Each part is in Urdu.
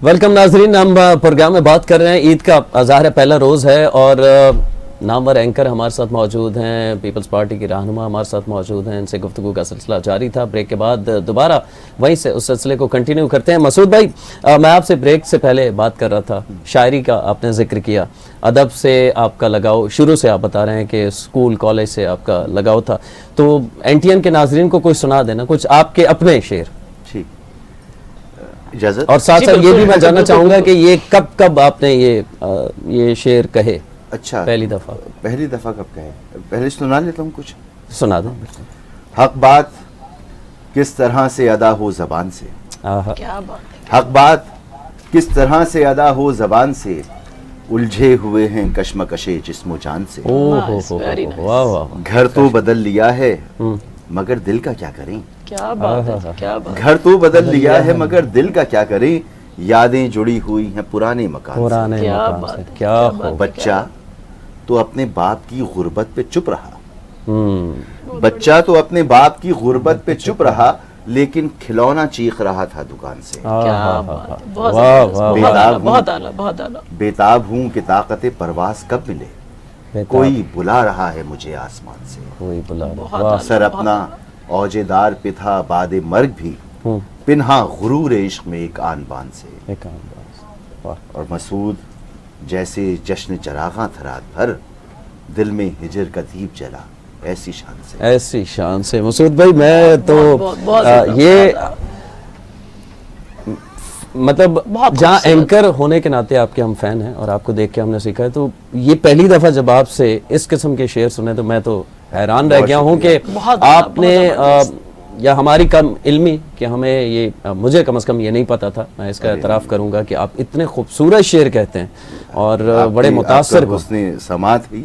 ویلکم ناظرین، ہم پروگرام میں بات کر رہے ہیں عید کا ظاہر پہلا روز ہے اور نامور اینکر ہمارے ساتھ موجود ہیں، پیپلز پارٹی کی رہنما ہمارے ساتھ موجود ہیں، ان سے گفتگو کا سلسلہ جاری تھا، بریک کے بعد دوبارہ وہیں سے اس سلسلے کو کنٹینیو کرتے ہیں۔ مسعود بھائی، میں آپ سے بریک سے پہلے بات کر رہا تھا، شاعری کا آپ نے ذکر کیا، ادب سے آپ کا لگاؤ شروع سے آپ بتا رہے ہیں کہ اسکول کالج سے آپ کا لگاؤ تھا، تو این ٹی این کے ناظرین کو کچھ سنا دینا کچھ آپ کے اپنے شعر، اجازت؟ اور ساتھ ساتھ یہ بھی میں جاننا چاہوں گا کہ یہ کب آپ نے یہ شعر کہے؟ اچھا، پہلی دفعہ کب کہے؟ پہلے سنا لیتا ہوں، کچھ سنا دیں۔ حق بات کس طرح سے ادا ہو زبان سے، کیا بات ہے، حق بات کس طرح سے ادا ہو زبان سے، الجھے ہوئے ہیں کشمکشے جسم و جان سے، واہ واہ، گھر تو بدل لیا ہے مگر دل کا کیا کریں، کیا بات ہے، کیا بات ہے، گھر تو بدل لیا ہے مگر دل کا کیا کریں، یادیں جڑی ہوئی ہیں پرانے مکان سے، پرانے کیا مقام بات سے، ہے، کیا خوب، بچہ تو اپنے باپ کی غربت پہ چپ رہا، بچہ تو اپنے باپ کی غربت پہ چپ رہا، لیکن کھلونا چیخ رہا تھا دکان سے، کیا بات ہے، بہت واہ زبردست، واہ، بہت اعلیٰ، بہت اعلیٰ، بہت اعلیٰ، بیتاب ہوں کہ طاقت پرواز کب ملے، کوئی بلا رہا ہے مجھے آسمان سے، کوئی بلا رہا، بہت واہ، اعلیٰ، سر اپنا اوج دار پہ تھا بعد مرگ بھی، پنہا غرور عشق میں ایک آن بان سے، ایک عام بات، واہ، اور مسعود جیسے جشن چراغاں تھا رات بھر، دل میں ہجر کا دیپ جلا ایسی شان سے، ایسی شان سے۔ مسعود بھائی، میں تو یہ مطلب جہاں اینکر ہونے کے ناطے آپ کے ہم فین ہیں اور آپ کو دیکھ کے ہم نے سیکھا ہے، تو یہ پہلی دفعہ جب آپ سے اس قسم کے شعر سنے تو میں تو حیران رہ گیا ہوں کہ آپ نے یا ہماری کم علمی کہ ہمیں یہ، مجھے کم از کم یہ نہیں پتا تھا، میں اس کا اعتراف کروں گا کہ آپ اتنے خوبصورت شعر کہتے ہیں اور بڑے متاثر کن، حسن سماعت ہے،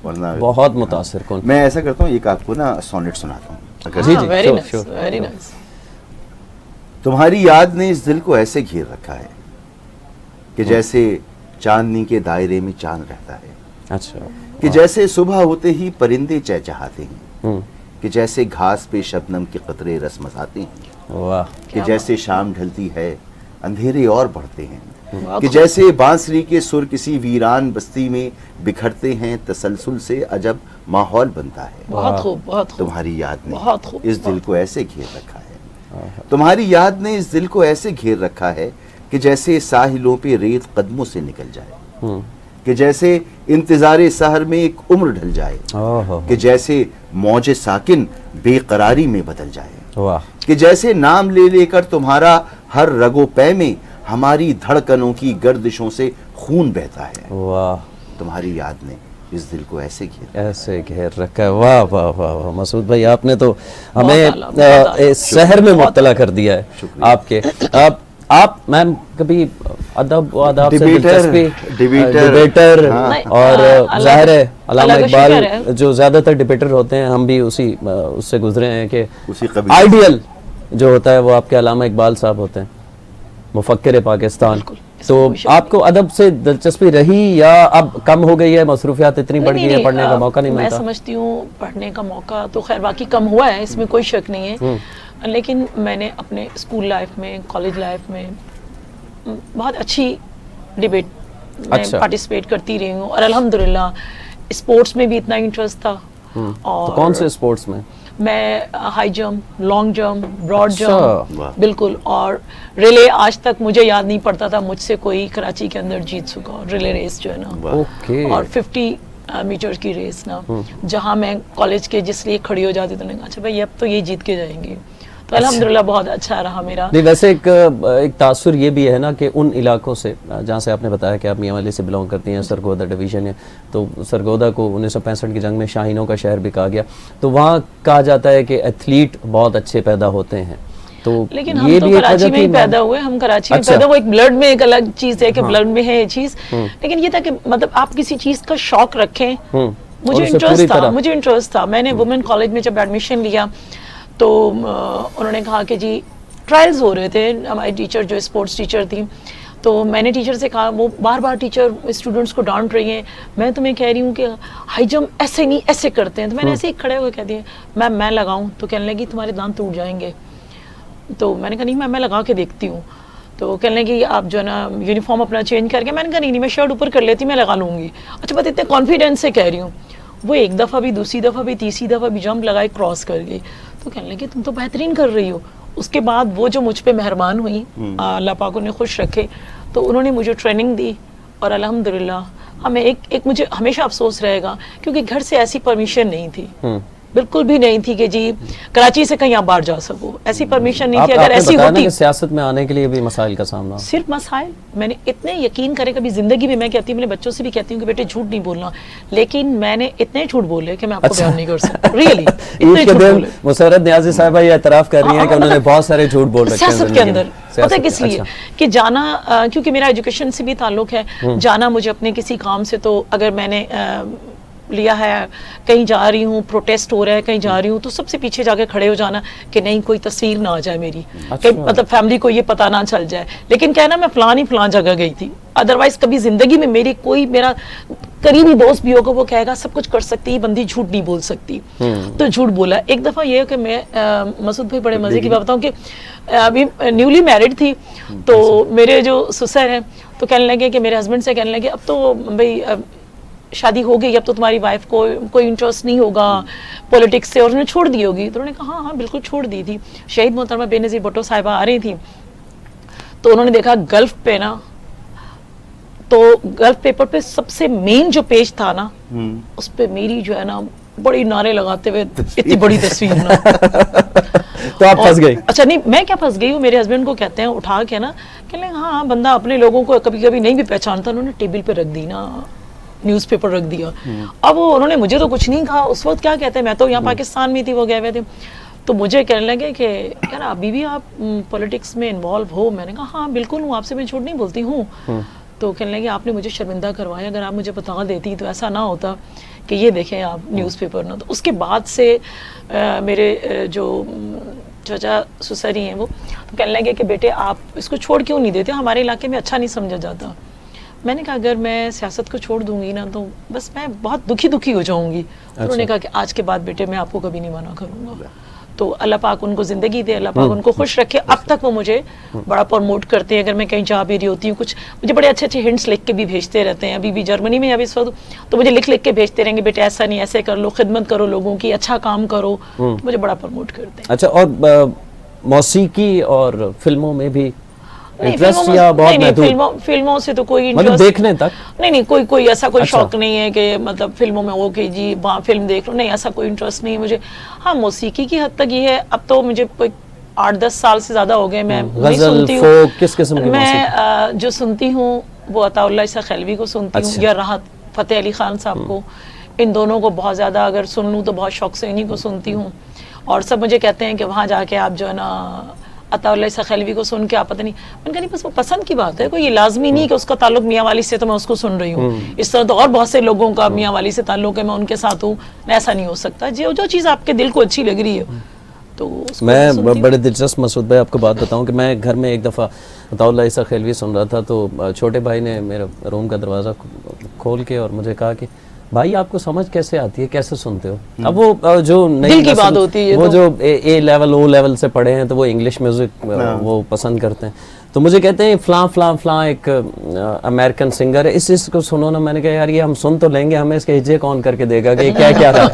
ورنہ بہت متاثر کن۔ میں ایسا کرتا ہوں، ایک آپ کو نا سونٹ سناتا ہوں۔ جی جی، very sure، nice, sure۔ Very nice, تمہاری یاد نے اس دل کو ایسے گھیر رکھا ہے کہ جیسے چاندنی کے دائرے میں چاند رہتا ہے، اچھا، کہ جیسے صبح ہوتے ہی پرندے چہچہاتے ہیں، کہ جیسے گھاس پہ شبنم کے قطرے رسمساتے ہیں، واہ، کہ جیسے شام ڈھلتی ہے اندھیرے اور بڑھتے ہیں، کہ جیسے بانسری کے سر کسی ویران بستی میں بکھرتے ہیں، تسلسل سے عجب ماحول بنتا ہے، بہت خوب، بہت خوب، تمہاری یاد نے بہت خوب، اس دل کو ایسے گھیر رکھا ہے، تمہاری یاد نے اس دل کو ایسے گھیر رکھا ہے کہ جیسے ساحلوں پہ ریت قدموں سے نکل جائے، کہ جیسے انتظار سحر میں ایک عمر ڈھل جائے، کہ جیسے موج ساکن بے قراری میں بدل جائے، واہ، کہ جیسے نام لے لے کر تمہارا ہر رگ و پے میں ہماری دھڑکنوں کی گردشوں سے خون بہتا ہے، واہ، تمہاری یاد نے اس دل کو ایسے گھیر رکھا ہے، واہ واہ واہ واہ، مسعود بھائی آپ نے تو ہمیں سحر میں مبتلا کر دیا ہے آپ کے۔ آپ میم کبھی ادب و آداب سے دلچسپی، ڈیبیٹر، اور ظاہر ہے علامہ اقبال جو زیادہ تر ڈیبیٹر ہوتے ہیں، ہم بھی اس سے گزرے ہیں کہ آئیڈیل جو ہوتا ہے وہ آپ کے علامہ اقبال صاحب ہوتے ہیں، مفکر پاکستان۔ تو آپ کو ادب سے دلچسپی رہی یا اب کم ہو گئی ہے، مصروفیات اتنی بڑھ گئی ہے، پڑھنے کا موقع نہیں ملتا؟ میں سمجھتی ہوں پڑھنے کا موقع تو خیر باقی کم ہوا ہے، اس میں کوئی شک نہیں ہے، لیکن میں نے اپنے اسکول لائف میں، کالج لائف میں بہت اچھی ڈیبیٹ میں پارٹیسپیٹ کرتی رہی ہوں، اور الحمدللہ اسپورٹس میں بھی اتنا انٹرسٹ تھا۔ اور کون سے اسپورٹس میں؟ میں high jump, long jump, broad jump, بالکل، اور ریلے آج تک مجھے یاد نہیں پڑتا تھا مجھ سے کوئی کراچی کے اندر جیت سکا، ریلے ریس جو ہے نا، اور 50 میٹر کی ریس نا، جہاں میں کالج کے جس لیے کھڑی ہو جاتی تو نے کہا اچھا بھائی اب تو یہ جیت کے جائیں گے، تو الحمدللہ بہت اچھا رہا میرا۔ نہیں، ویسے ایک تاثر یہ بھی ہے نا کہ ان علاقوں سے جہاں سے آپ نے بتایا کہ آپ میاں والی سے بلونگ کرتی ہیں، سرگودا ڈویژن ہے، تو سرگودا کو 1965 کی جنگ میں شاہینوں کا شہر بھی کہا گیا، تو وہاں کہا جاتا ہے کہ ایتھلیٹ بہت اچھے پیدا ہوتے ہیں، تو لیکن ہم تو کراچی میں ہی پیدا ہوئے، ہم کراچی میں پیدا ہوئے، ایک بلڈ میں ایک الگ چیز ہے کہ بلڈ میں ہے یہ چیز، لیکن یہ تھا کہ مطلب آپ کسی چیز کا شوق رکھیں، مجھے انٹرسٹ تھا، میں نے وومن کالج میں جب ایڈمیشن لیا تو انہوں نے کہا کہ جی ٹرائلز ہو رہے تھے، ہماری ٹیچر جو اسپورٹس ٹیچر تھی، تو میں نے ٹیچر سے کہا، وہ بار بار ٹیچر اسٹوڈنٹس کو ڈانٹ رہی ہیں، میں تمہیں کہہ رہی ہوں کہ ہائی جمپ ایسے نہیں ایسے کرتے ہیں، تو میں نے ایسے ہی کھڑے ہوئے کہہ دیا میم میں لگاؤں، تو کہنے لگی تمہارے دانت ٹوٹ جائیں گے، تو میں نے کہا نہیں میں لگا کے دیکھتی ہوں، تو کہنے لگے کہ آپ جو ہے نا یونیفارم اپنا چینج کر کے. میں نے کہا نہیں میں شرٹ اوپر کر لیتی, میں لگا لوں گی. اچھا بات اتنے کانفیڈینس سے کہہ رہی ہوں. وہ ایک دفعہ بھی, دوسری دفعہ بھی, تیسری دفعہ بھی جمپ لگائے, کراس کر گئی. تو کہنے لگے تم تو بہترین کر رہی ہو. اس کے بعد وہ جو مجھ پہ مہربان ہوئی, اللہ پاک انہیں خوش رکھے, تو انہوں نے مجھے ٹریننگ دی. اور الحمدللہ ہمیں ایک مجھے ہمیشہ افسوس رہے گا, کیونکہ گھر سے ایسی پرمیشن نہیں تھی, بالکل بھی نہیں تھی کہ جی کراچی سے کہیں آپ باہر جا سکو, ایسی پرمیشن نہیں تھی. اگر ایسی ہوتی, سیاست میں آنے کے لیے بھی مسائل کا سامنا, صرف مسائل. میں نے اتنے یقین کرے, کبھی زندگی میں میں کہتی ہوں, میرے بچوں سے بھی کہتی ہوں کہ بیٹے جھوٹ نہیں بولنا, لیکن میں نے اتنے جھوٹ بولے کہ میں آپ کو بیان نہیں کر سکتی. ریئلی اتنے جھوٹ بولے. مسرت نیازی صاحبہ یہ اعتراف کر رہی ہیں کہ انہوں نے بہت سارے جھوٹ بول رکھے ہیں سیاست کے اندر. پتہ کس لیے کہ جانا, کیونکہ میرا ایجوکیشن سے بھی تعلق ہے, جانا مجھے اپنے کسی کام سے, تو اگر میں نے لیا ہے کہیں جا رہی ہوں, پروٹیسٹ ہو رہا ہے کہیں جا رہی ہوں, تو سب سے پیچھے جا کے کھڑے ہو جانا کہ نہیں کوئی تصویر نہ آ جائے میری, کہ مطلب فیملی کو یہ پتہ نہ چل جائے. لیکن کہنا میں فلاں جگہ گئی تھی, ادروائز کبھی زندگی میں میری کوئی میرا قریبی دوست بھی ہوگا وہ کہے گا سب کچھ کر سکتی, بندی جھوٹ نہیں بول سکتی, تو جھوٹ بولا. ایک دفعہ یہ ہے کہ میں, مسعود بھائی بڑے مزے کی بات بتاؤں کہ ابھی نیولی میرڈ تھی, تو میرے جو سسر ہیں تو کہنے لگے کہ میرے ہسبینڈ سے کہنے لگے اب تو بھائی شادی ہو گئی, اب تو تمہاری وائف کو کوئی انٹرسٹ نہیں ہوگا پولیٹکس سے, اور انہوں نے چھوڑ دی ہوگی. تو انہوں نے کہا ہاں بالکل چھوڑ دی تھی. شہید محترمہ بے نظیر بھٹو صاحبہ آ رہی تھی, تو انہوں نے دیکھا گلف پہ نا, تو گلف پیپر پہ سب سے مین جو پیج تھا نا, اس پہ میری جو ہے نا بڑی نعرے لگاتے ہوئے اتنی بڑی تصویر نا. تو آپ پھنس گئی. اچھا نہیں, میں کیا پھنس گئی ہوں, میرے ہسبینڈ کو کہتے ہیں اٹھا کے نا, کہ ہاں بندہ اپنے لوگوں کو کبھی کبھی نہیں بھی پہچانتا, انہوں نے ٹیبل پہ رکھ دی نا, نیوز پیپر رکھ دیا. اب انہوں نے مجھے تو کچھ نہیں کہا اس وقت, کیا کہتے ہیں, میں تو یہاں پاکستان میں تھی, وہ گئے ہوئے تھے, تو مجھے کہنے لگے کہ یار ابھی بھی آپ پولیٹکس میں انوالو ہو. میں نے کہا ہاں بالکل ہوں, آپ سے میں جھوٹ نہیں بولتی ہوں. تو کہنے لگے آپ نے مجھے شرمندہ کروایا, اگر آپ مجھے بتا دیتی تو ایسا نہ ہوتا کہ یہ دیکھیں آپ نیوز پیپر نہ. تو اس کے بعد سے میرے جو چچا سسری ہیں وہ تو کہنے لگے کہ بیٹے آپ اس کو چھوڑ کیوں نہیں دیتے, ہمارے علاقے میں اچھا نہیں سمجھا جاتا. میں نے کہا اگر میں سیاست کو چھوڑ دوں گی نا تو بس میں بہت دکھی ہو جاؤں گی. انہوں نے کہا کہ آج کے بعد بیٹے میں آپ کو کبھی نہیں منع کروں گا. تو اللہ پاک ان کو زندگی دے, اللہ پاک ان کو خوش رکھے. اب تک وہ مجھے بڑا پروموٹ کرتے ہیں, اگر میں کہیں جا بھی رہی ہوتی ہوں, کچھ مجھے بڑے اچھے ہنٹس لکھ کے بھی بھیجتے رہتے ہیں. ابھی بھی جرمنی میں ابھی اس وقت تو مجھے لکھ کے بھیجتے رہیں گے, بیٹے ایسا نہیں, ایسے کر لو, خدمت کرو لوگوں کی, اچھا کام کرو. مجھے بڑا پروموٹ کرتے ہیں. اچھا, اور موسیقی اور فلموں میں بھی انٹرسٹ یا بہت محدود؟ فلموں سے تو کوئی مطلب دیکھنے تک نہیں, کوئی ایسا کوئی شوق نہیں ہے کہ مطلب فلموں میں ہو کہ جی وہاں فلم دیکھ لو, نہیں ایسا کوئی انٹرسٹ نہیں ہے مجھے. ہاں موسیقی کی حد تک یہ ہے, اب تو مجھے کوئی 8-10 سال سے زیادہ ہو گئے میں نہیں سنتی ہوں. کس قسم کی میں جو سنتی ہوں وہ عطا اللہ عیسیٰ خیلوی کو سنتی ہوں, یا راحت فتح علی خان صاحب کو. ان دونوں کو بہت زیادہ اگر سن لوں تو بہت شوق سے انہیں کو سنتی ہوں. اور سب مجھے کہتے ہیں کہ وہاں جا کے آپ جو ہے نا عطا اللہ عیسیٰ خیلوی کو سن کے آپ پتہ نہیں, میں نے کہا نہیں بس وہ پسند کی بات ہے, کوئی یہ لازمی نہیں کہ اس کا تعلق میاں والی سے تو میں اس کو سن رہی ہوں. اس طرح تو اور بہت سے لوگوں کا میاں والی سے تعلق ہے, میں ان کے ساتھ ہوں, ایسا نہیں ہو سکتا. جو چیز آپ کے دل کو اچھی لگ رہی ہے تو میں بڑے دلچسپ مسعود بھائی آپ کو بات بتاؤں کہ میں گھر میں ایک دفعہ عطا اللہ عیسیٰ خیلوی سن رہا تھا, تو چھوٹے بھائی نے میرے روم کا دروازہ کھول کے اور مجھے کہا کہ بھائی آپ کو سمجھ کیسے آتی ہے, کیسے سنتے ہو؟ اب وہ جو دل کی بات ہوتی ہے, وہ جو اے لیول او لیول سے پڑھے ہیں تو وہ انگلش میوزک وہ پسند کرتے ہیں. تو مجھے کہتے ہیں فلاں ایک امریکن سنگر ہے, اس کو سنو نا. میں نے کہا یار یہ ہم سن تو لیں گے, ہمیں اس کے ہجے کون کر کے دے گا کہ یہ کیا رہا.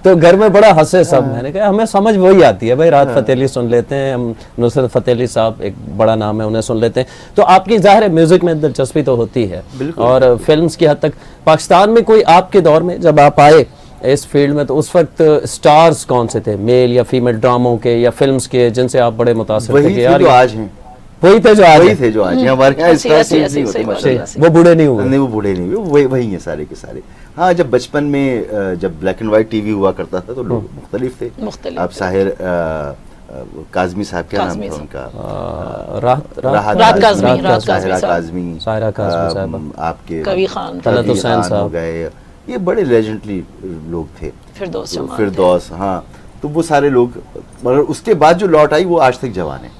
تو گھر میں بڑا ہنسے سب. میں نے کہا ہمیں سمجھ وہی آتی ہے بھائی, راحت فتح علی سن لیتے ہیں ہم, نصرت فتح علی صاحب ایک بڑا نام ہے, انہیں سن لیتے ہیں. تو آپ کی ظاہر ہے میوزک میں دلچسپی تو ہوتی ہے, اور فلمز کی حد تک. پاکستان میں کوئی آپ کے دور میں جب آپ آئے اس فیلڈ میں تو اس وقت سٹارز کون سے تھے, میل یا فیمیل ڈراموں کے یا فلمز کے, جن سے آپ بڑے متاثر تھے کہ یار جو آج ہیں وہی تھے جو آج ہیں؟ ہمارے یہاں اسٹارز نہیں ہوتے ماشاءاللہ. وہ بوڑھے نہیں ہوئے. نہیں وہ بوڑھے نہیں ہوئے, وہی ہیں سارے کے سارے. ہاں جب بچپن میں جب black and white T V ہوا کرتا تھا تو لوگ مختلف تھے. اب ساحر کاظمی صاحب کیا نام تھا ان کا, راحت کاظمی, آپ کے کوی خان, طلعت حسین صاحب ہو گئے, یہ بڑے لیجنڈلی لوگ تھے. فردوس, ہاں. تو وہ سارے لوگ, مگر اس کے بعد جو لوٹ آئی وہ آج تک جوان ہیں.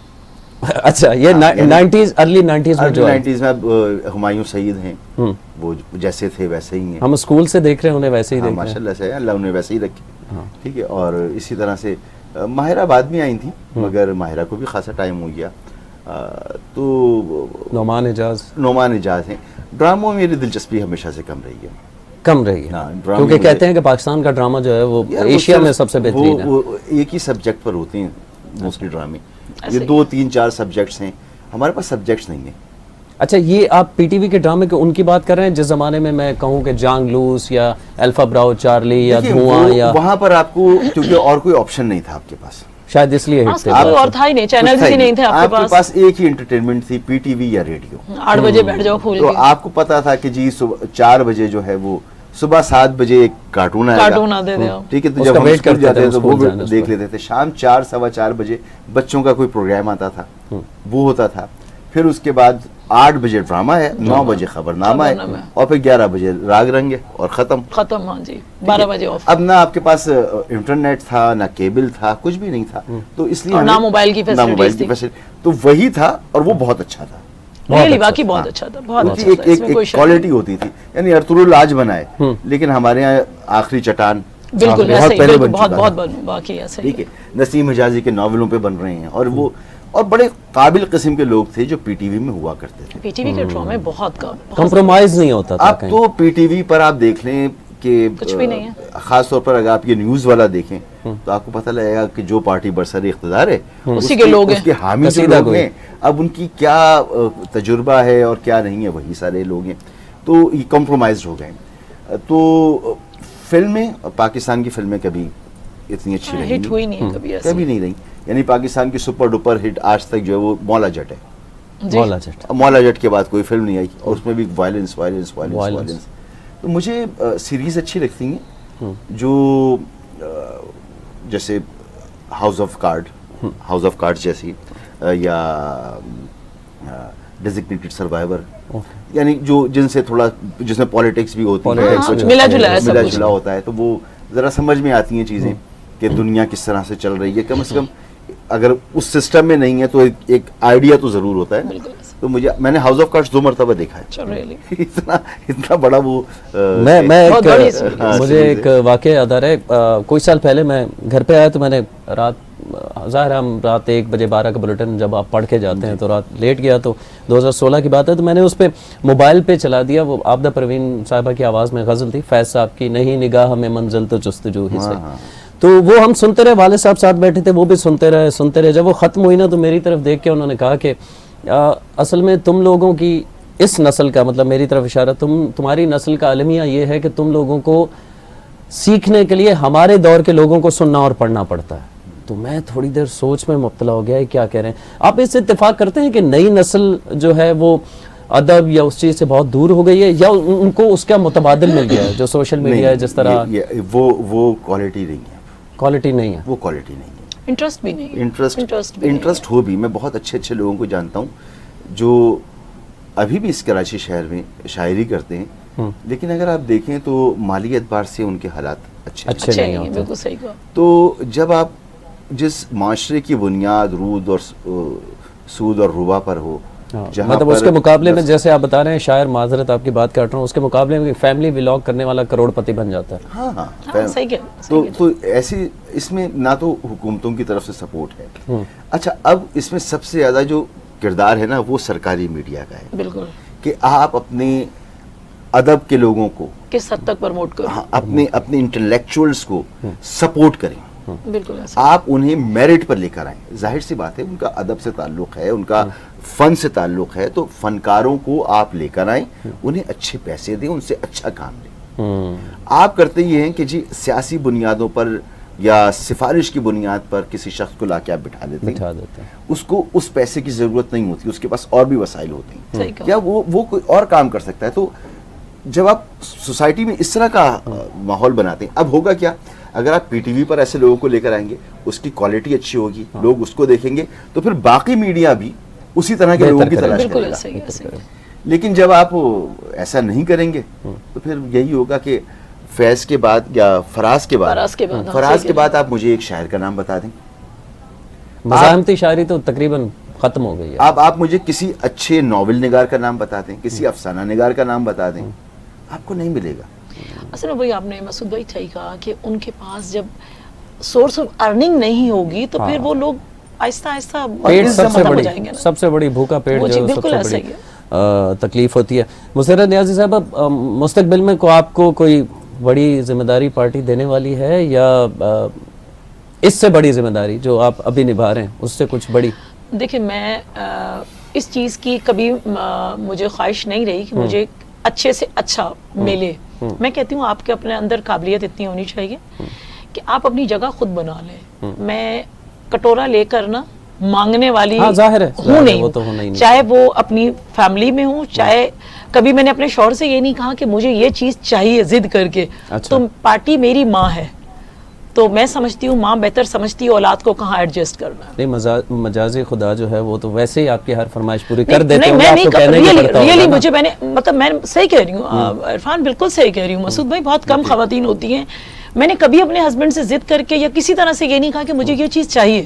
اچھا یہ 90s ارلی 90s میں جو 90s میں ہمایوں سعید ہیں, وہ جیسے تھے ویسے ہی ہیں. ہم اسکول سے دیکھ رہے ہیں انہیں ویسے ہی دیکھ رہے ہیں. ماشاءاللہ سے اللہ انہیں ویسے ہی رکھے. ٹھیک ہے. اور اسی طرح سے ماہرہ بعد میں آئی تھی, مگر ماہرہ کو بھی خاصا ٹائم ہو گیا. تو نعمان اجاز ہیں. ڈراموں میں میری دلچسپی ہمیشہ سے کم رہی ہے. کیونکہ کہتے ہیں کہ پاکستان کا ڈرامہ جو ہے وہ ایشیا میں سب سے بہترین ہے. وہ ایک ہی سبجیکٹ پر ہوتے ہیں موسٹلی ڈرامے. یہ 2-3-4 سبجیکٹس ہیں, ہمارے پاس سبجیکٹس نہیں ہیں. اچھا, یہ آپ پی ٹی وی کے ڈرامے ان کی بات کر رہے ہیں جس زمانے میں میں کہوں کہ جانگ لوس یا الفا براؤ چارلی یا دھواں, یا وہاں پر آپ کو کیونکہ اور کوئی آپشن نہیں تھا آپ کے پاس, شاید اس لیے ہٹ تھے. اور تھا ہی نہیں, چینلز ہی نہیں تھے آپ کے پاس. ایک ہی انٹرٹینمنٹ تھی, پی ٹی وی یا ریڈیو. 8 بجے بیٹھ جاؤ کھول کے. تو آپ کو پتا تھا کہ جی 4 بجے جو ہے وہ صبح 7 بجے ایک کارٹون آئے گا, ٹھیک ہے. تو جب ہم اسکول جاتے ہیں تو وہ دیکھ لیتے تھے. شام 4-4:15 بجے بچوں کا کوئی پروگرام آتا تھا, وہ ہوتا تھا. پھر اس کے بعد 8 بجے ڈرامہ ہے, 9 بجے خبرنامہ ہے, اور پھر 11 بجے راگ رنگ ہے, اور ختم. ہاں جی, 12 بجے آف. اب نہ آپ کے پاس انٹرنیٹ تھا, نہ کیبل تھا, کچھ بھی نہیں تھا. تو اس لیے نہ موبائل کی فیسلٹی. تو وہی تھا, اور وہ بہت اچھا تھا. باقی بہت اچھا تھا. ایک کوالٹی ہوتی تھی. یعنی ارطغرل آج بنائے, لیکن ہمارے یہاں آخری چٹان بالکل بہت پہلے بن چکا بہت باقی ہے. ٹھیک ہے, نسیم حجازی کے ناولوں پہ بن رہے ہیں, اور وہ اور بڑے قابل قسم کے لوگ تھے جو پی ٹی وی میں ہوا کرتے تھے. پی ٹی وی کے ڈرامے بہت کمپرومائز نہیں ہوتا تھا. اب تو پی ٹی وی پر آپ دیکھ لیں کہ کچھ بھی نہیں ہے. خاص طور پر اگر آپ یہ نیوز والا دیکھیں تو آپ کو پتہ لگے گا کہ جو پارٹی برسر اقتدار ہے اسی کے لوگ ہیں, اس کے حامی جو لوگ ہیں, اب ان کی کیا تجربہ ہے اور کیا نہیں ہے, وہی سارے لوگ ہیں. تو یہ کمپرومائزڈ ہو گئے. تو فلمیں, پاکستان کی فلمیں کبھی اتنی اچھی ہٹ ہوئی نہیں کبھی نہیں رہی. یعنی پاکستان کی سپر ڈپر ہٹ آج تک جو ہے وہ مولا جٹ ہے. مولا جٹ کے بعد کوئی فلم نہیں آئی, اور اس میں بھی وائلنس. تو مجھے سیریز اچھی لگتی ہیں جو جیسے ہاؤس آف کارڈ جیسی, یا ڈیزگنیٹڈ سروائیور, یعنی جن سے تھوڑا, جس میں پالیٹکس بھی ہوتی ہے, ملا جلا ہوتا ہے, تو وہ ذرا سمجھ میں آتی ہیں چیزیں کہ دنیا کس طرح سے چل رہی ہے. کم از کم اگر اس سسٹم میں نہیں ہے تو ایک آئیڈیا تو ضرور ہوتا ہے. تو میں نے ہاؤس آف کارڈز 2 مرتبہ دیکھا ہے. اتنا بڑا وہ مجھے ایک واقعہ یاد آ رہا ہے. کوئی سال پہلے میں گھر پہ آیا تو میں نے رات, ظاہر ہم رات 1 بجے 12 کا بلیٹن جب آپ پڑھ کے جاتے ہیں تو رات لیٹ گیا, تو 2016 کی بات ہے. تو میں نے اس پہ موبائل پہ چلا دیا, وہ عابدہ پروین صاحبہ کی آواز میں غزل تھی, فیض صاحب کی, نہیں نگاہ ہمیں منزل تو جستجو ہی سے. تو وہ ہم سنتے رہے, والد صاحب ساتھ بیٹھے تھے, وہ بھی سنتے رہے. جب وہ ختم ہوئی نا تو میری طرف دیکھ کے انہوں نے کہا کہ اصل میں تم لوگوں کی اس نسل کا, مطلب میری طرف اشارہ, تمہاری نسل کا المیہ یہ ہے کہ تم لوگوں کو سیکھنے کے لیے ہمارے دور کے لوگوں کو سننا اور پڑھنا پڑتا ہے. تو میں تھوڑی دیر سوچ میں مبتلا ہو گیا, کیا کہہ رہے ہیں آپ. اس سے اتفاق کرتے ہیں کہ نئی نسل جو ہے وہ ادب یا اس چیز سے بہت دور ہو گئی ہے, یا ان کو اس کا متبادل مل گیا ہے جو سوشل میڈیا ہے جس طرح؟ وہ کوالٹی نہیں ہے. کوالٹی نہیں ہے, وہ کوالٹی نہیں ہے. انٹرسٹ بھی نہیں. انٹرسٹ ہو بھی, میں بہت اچھے لوگوں کو جانتا ہوں جو ابھی بھی اس کراچی شہر میں شاعری کرتے ہیں, لیکن اگر آپ دیکھیں تو مالی اعتبار سے ان کے حالات اچھے نہیں ہیں. بالکل صحیح کہا. تو جب آپ جس معاشرے کی بنیاد سود اور ربا پر ہو, مطلب اس کے مقابلے میں جیسے آپ بتا رہے ہیں شاعر, معذرت آپ کی بات کر رہا ہوں, اس کے مقابلے میں فیملی ولاگ کرنے والا کروڑ پتی بن جاتا ہے. ہاں تو ایسی اس میں نہ تو حکومتوں کی طرف سے سپورٹ ہے. اچھا, اب اس میں سب سے زیادہ جو کردار ہے نا وہ سرکاری میڈیا کا ہے. بالکل, کہ آپ اپنے ادب کے لوگوں کو کس حد تک پروموٹ کریں, اپنے انٹلیکچوئلز کو سپورٹ کریں. بالکل, آپ انہیں میرٹ پر لے کر آئیں. ظاہر سی بات ہے ان کا ادب سے تعلق ہے, ان کا فن سے تعلق ہے, تو فنکاروں کو آپ لے کر آئیں, انہیں اچھے پیسے دیں, ان سے اچھا کام لیں. آپ کرتے یہ ہیں کہ جی سیاسی بنیادوں پر یا سفارش کی بنیاد پر کسی شخص کو لا کے آپ بٹھا دیتے ہیں, اس کو اس پیسے کی ضرورت نہیں ہوتی, اس کے پاس اور بھی وسائل ہوتے ہیں, یا وہ کوئی اور کام کر سکتا ہے. تو جب آپ سوسائٹی میں اس طرح کا ماحول بناتے ہیں, اب ہوگا کیا, اگر آپ پی ٹی وی پر ایسے لوگوں کو لے کر آئیں گے, اس کی کوالٹی اچھی ہوگی, لوگ اس کو دیکھیں گے, تو پھر باقی میڈیا بھی اسی طرح کے لوگوں کی تلاش کرے گا. لیکن جب آپ ایسا نہیں کریں گے تو پھر یہی ہوگا کہ فیض کے بعد یا فراز کے بعد آپ مجھے ایک شاعر کا نام بتا دیں. مزاحمتی شاعری تو تقریباً ختم ہو گئی ہے. آپ مجھے کسی اچھے ناول نگار کا نام بتا دیں, کسی افسانہ نگار کا نام بتا دیں, آپ کو نہیں ملے گا. اصل میں وہی آپ نے مسعود بھائی صحیح کہا کہ ان کے پاس جب سورس آف ارننگ نہیں ہوگی تو پھر وہ لوگ آہستہ آہستہ پیٹ سب سے بڑی بھوکا پیٹ جو سب سے بڑی تکلیف ہوتی ہے. مسرت نیازی صاحب، مستقبل میں آپ کو کوئی بڑی ذمہ داری پارٹی دینے والی ہے، یا اس سے بڑی ذمہ داری جو آپ ابھی نبھا رہے ہیں اس سے کچھ بڑی؟ دیکھیں، میں اس چیز کی کبھی مجھے خواہش نہیں رہی کہ مجھے اچھے سے اچھا ملے. میں کہتی ہوں آپ کے اپنے اندر قابلیت اتنی ہونی چاہیے کہ آپ اپنی جگہ خود بنا لیں. میں کٹورا لے کر نا مانگنے والی ہوں نہیں، چاہے وہ اپنی فیملی میں ہوں، چاہے کبھی میں نے اپنے شوہر سے یہ نہیں کہا کہ مجھے یہ چیز چاہیے ضد کر کے. تو پارٹی میری ماں ہے، تو میں سمجھتی ہوں ماں بہتر سمجھتی ہے اولاد کو کہاں ایڈجسٹ کرنا ہے. نہیں، مجازی خدا جو ہے وہ تو ویسے ہی آپ کی ہر فرمائش پوری کر دیتے ہیں. ریئلی مجھے میں صحیح کہہ رہی ہوں عرفان، بالکل صحیح کہہ رہی ہوں. مسعود بھائی، بہت کم خواتین ہوتی ہیں. میں نے کبھی اپنے ہسبینڈ سے ضد کر کے یا کسی طرح سے یہ نہیں کہا کہ مجھے یہ چیز چاہیے.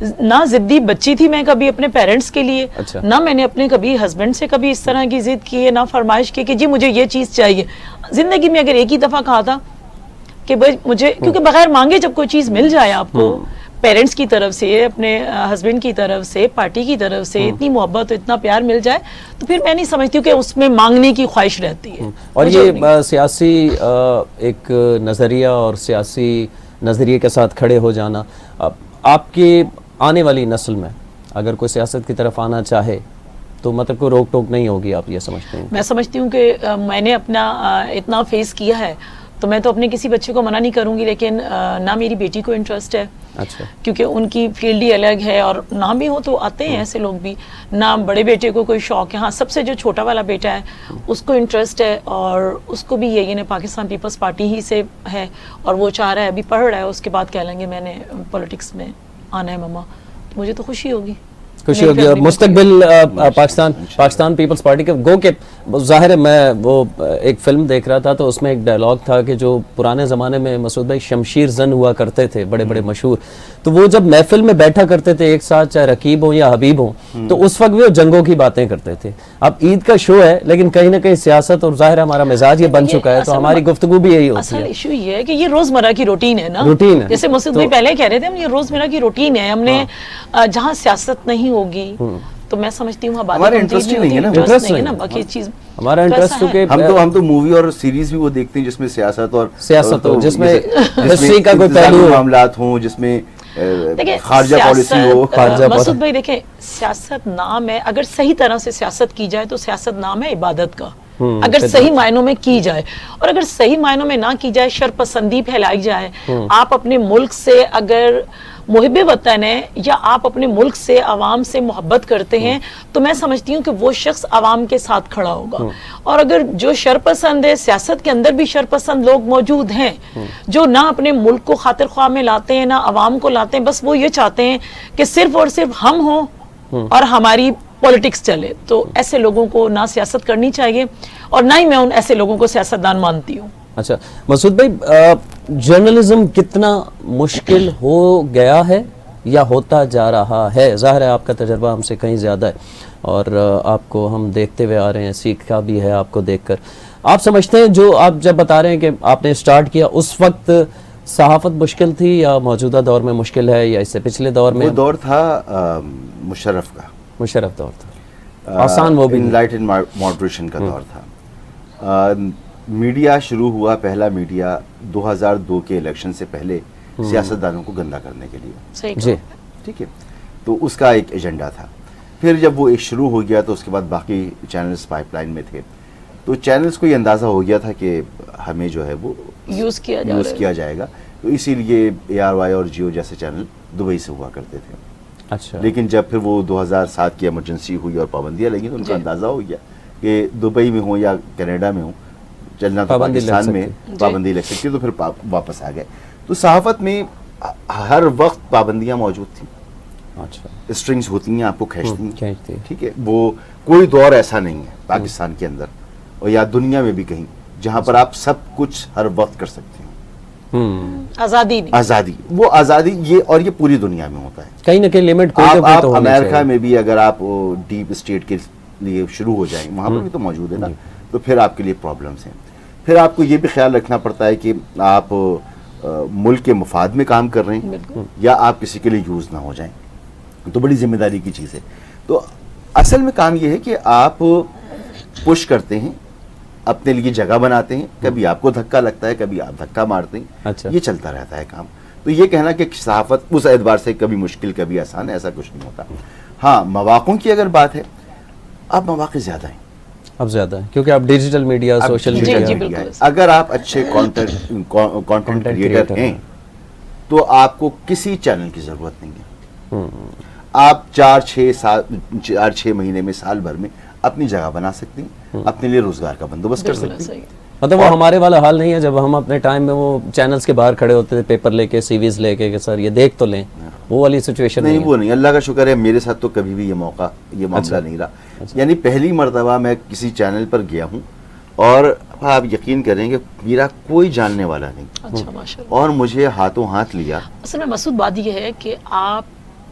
نہ ضدی بچی تھی میں کبھی اپنے پیرنٹس کے لیے، نہ میں نے اپنے کبھی ہسبینڈ سے کبھی اس طرح کی ضد کی ہے، نہ فرمائش کی کہ جی مجھے یہ چیز چاہیے. زندگی میں اگر ایک ہی دفعہ کہا تھا کہ بھائی مجھے، کیونکہ بغیر مانگے جب کوئی چیز مل جائے آپ کو پیرنٹس کی طرف سے، اپنے ہسبینڈ کی طرف سے، پارٹی کی طرف سے اتنی محبت، اتنا پیار مل جائے، تو پھر میں نہیں سمجھتی ہوں کہ اس میں مانگنے کی خواہش رہتی ہے. اور یہ سیاسی ایک نظریہ اور سیاسی نظریے کے ساتھ کھڑے ہو جانا، آپ کی آنے والی نسل میں اگر کوئی سیاست کی طرف آنا چاہے تو مطلب کوئی روک ٹوک نہیں ہوگی، آپ یہ سمجھتے ہیں؟ میں سمجھتی ہوں کہ میں نے اپنا اتنا فیس کیا ہے تو میں تو اپنے کسی بچے کو منع نہیں کروں گی، لیکن نہ میری بیٹی کو انٹرسٹ ہے، کیونکہ ان کی فیلڈ ہی الگ ہے، اور نہ بھی ہو تو آتے ہیں ایسے لوگ بھی. نہ بڑے بیٹے کو کوئی شوق ہے. ہاں، سب سے جو چھوٹا والا بیٹا ہے اس کو انٹرسٹ ہے، اور اس کو بھی یہی پاکستان پیپلز پارٹی ہی سے ہے، اور وہ چاہ رہا ہے، ابھی پڑھ رہا ہے، اس کے بعد کہہ لیں گے میں نے پولیٹکس میں آنا ہے مما، تو مجھے تو خوشی ہوگی. اور مستقبل پاکستان پیپلز پارٹی کے گو کہ ظاہر ہے، میں وہ ایک فلم دیکھ رہا تھا تو اس میں ایک ڈائلاگ تھا کہ جو پرانے زمانے میں مسعود بھائی شمشیر زن ہوا کرتے تھے بڑے بڑے مشہور، تو وہ جب محفل میں بیٹھا کرتے تھے ایک ساتھ، چاہے رقیب ہوں یا حبیب ہوں، تو اس وقت وہ جنگوں کی باتیں کرتے تھے. اب عید کا شو ہے لیکن کہیں نہ کہیں سیاست، اور ظاہر ہمارا مزاج یہ بن چکا ہے، تو ہماری گفتگو بھی یہی ہوتی ہے. اصل ایشو یہ ہے کہ یہ روزمرہ کی روٹین ہے نا، جیسے مسعود بھائی پہلے کہہ رہے تھے، ہم یہ روزمرہ کی روٹین ہے. ہم نے جہاں سیاست نہیں ہوگی تو میں سمجھتی ہوں ہمارا انٹرسٹ ہی نہیں ہے نا، باقی چیز ہمارا انٹرسٹ ہم تو مووی اور سیریز بھی وہ دیکھتے ہیں جس میں سیاست ہو، جس میں ہسٹری کا کوئی پہلو، معاملات ہوں، جس میں خارجہ پالیسی ہو. مسعود بھائی دیکھیں، سیاست نام ہے، اگر صحیح طرح سے سیاست کی جائے تو سیاست نام ہے عبادت کا، اگر صحیح معنوں میں کی جائے. اور اگر صحیح معنوں میں نہ کی جائے، شر پسندی پھیلائی جائے، آپ اپنے ملک سے اگر محب وطن ہے یا آپ اپنے ملک سے، عوام سے محبت کرتے ہیں، تو میں سمجھتی ہوں کہ وہ شخص عوام کے ساتھ کھڑا ہوگا. اور اگر جو شر پسند ہے، سیاست کے اندر بھی شر پسند لوگ موجود ہیں جو نہ اپنے ملک کو خاطر خواہ میں لاتے ہیں، نہ عوام کو لاتے ہیں، بس وہ یہ چاہتے ہیں کہ صرف اور صرف ہم ہوں اور ہماری پولیٹکس چلے، تو ایسے لوگوں کو نہ سیاست کرنی چاہیے، اور نہ ہی میں ان ایسے لوگوں کو سیاستدان مانتی ہوں. اچھا مسعود بھائی، جرنلزم کتنا مشکل ہو گیا ہے یا ہوتا جا رہا ہے؟ ظاہر ہے آپ کا تجربہ ہم سے کہیں زیادہ ہے، اور آپ کو ہم دیکھتے ہوئے آ رہے ہیں، سیکھا بھی ہے آپ کو دیکھ کر. آپ سمجھتے ہیں جو آپ جب بتا رہے ہیں کہ آپ نے سٹارٹ کیا اس وقت صحافت مشکل تھی، یا موجودہ دور میں مشکل ہے، یا اس سے پچھلے دور میں؟ وہ دور تھا مشرف کا، مشرف دور تھا، آسان وہ بھی انلائٹن ماڈریشن کا دور تھا. میڈیا شروع ہوا، پہلا میڈیا 2002 کے الیکشن سے پہلے سیاستدانوں کو گندا کرنے کے لیے، جی ٹھیک ہے، تو اس کا ایک ایجنڈا تھا. پھر جب وہ ایک شروع ہو گیا تو اس کے بعد باقی چینلز پائپ لائن میں تھے، تو چینلز کو یہ اندازہ ہو گیا تھا کہ ہمیں جو ہے وہ یوز کیا جائے گا، تو اسی لیے ARY اور جیو جیسے چینل دبئی سے ہوا کرتے تھے. اچھا، لیکن جب پھر وہ 2007 کی ایمرجنسی ہوئی اور پابندیاں لگی تو ان کا اندازہ ہو گیا کہ دبئی میں ہوں یا کینیڈا میں ہوں، چلنا تو پاکستان میں پابندی لگ سکتی ہے، تو پھر واپس آ گئے. تو صحافت میں ہر وقت پابندیاں موجود تھیں. اچھا، اسٹرنگز ہوتی ہیں، آپ کو کھینچتی ہیں، ٹھیک ہے. وہ کوئی دور ایسا نہیں ہے پاکستان کے اندر اور یا دنیا میں بھی کہیں جہاں پر آپ سب کچھ ہر وقت کر سکتے ہیں. آزادی نہیں، آزادی، وہ آزادی اور یہ پوری دنیا میں ہوتا ہے. کہیں نہ کہیں لمٹ آپ امریکہ میں بھی اگر آپ ڈیپ اسٹیٹ کے لیے شروع ہو جائیں، وہاں پر بھی تو موجود ہے نا، تو پھر آپ کے لیے پرابلمس ہیں. پھر آپ کو یہ بھی خیال رکھنا پڑتا ہے کہ آپ ملک کے مفاد میں کام کر رہے ہیں یا آپ کسی کے لیے یوز نہ ہو جائیں. تو بڑی ذمہ داری کی چیز ہے. تو اصل میں کام یہ ہے کہ آپ پش کرتے ہیں, اپنے لیے جگہ بناتے ہیں, کبھی آپ کو دھکا لگتا ہے, کبھی آپ دھکا مارتے ہیں, یہ چلتا رہتا ہے کام. تو یہ کہنا کہ صحافت اس اعتبار سے کبھی مشکل کبھی آسان, ایسا کچھ نہیں ہوتا. ہاں مواقعوں کی اگر بات ہے, اب مواقع زیادہ ہیں, اب زیادہ ہے کیونکہ آپ ڈیجیٹل میڈیا, سوشل میڈیا, اگر آپ اچھے کانٹینٹ کریٹر ہیں تو آپ کو کسی چینل کی ضرورت نہیں ہے. آپ 4-6 مہینے میں, سال بھر میں اپنی جگہ بنا سکتے ہیں, اپنے لیے روزگار کا بندوبست کر سکتے ہیں. مطلب وہ ہمارے والا حال نہیں ہے جب ہم اپنے ٹائم میں وہ چینلز کے باہر کھڑے ہوتے تھے پیپر لے کے, سی ویز لے کے کہ سر یہ دیکھ تو لیں, وہ والی سچویشن نہیں. وہ نہیں, اللہ کا شکر ہے میرے ساتھ تو کبھی بھی یہ معاملہ نہیں رہا. یعنی پہلی مرتبہ میں کسی چینل پر گیا ہوں اور آپ یقین کریں کہ میرا کوئی جاننے والا نہیں, اور مجھے ہاتھوں ہاتھ لیا. اصل میں مسعود بات یہ ہے کہ آپ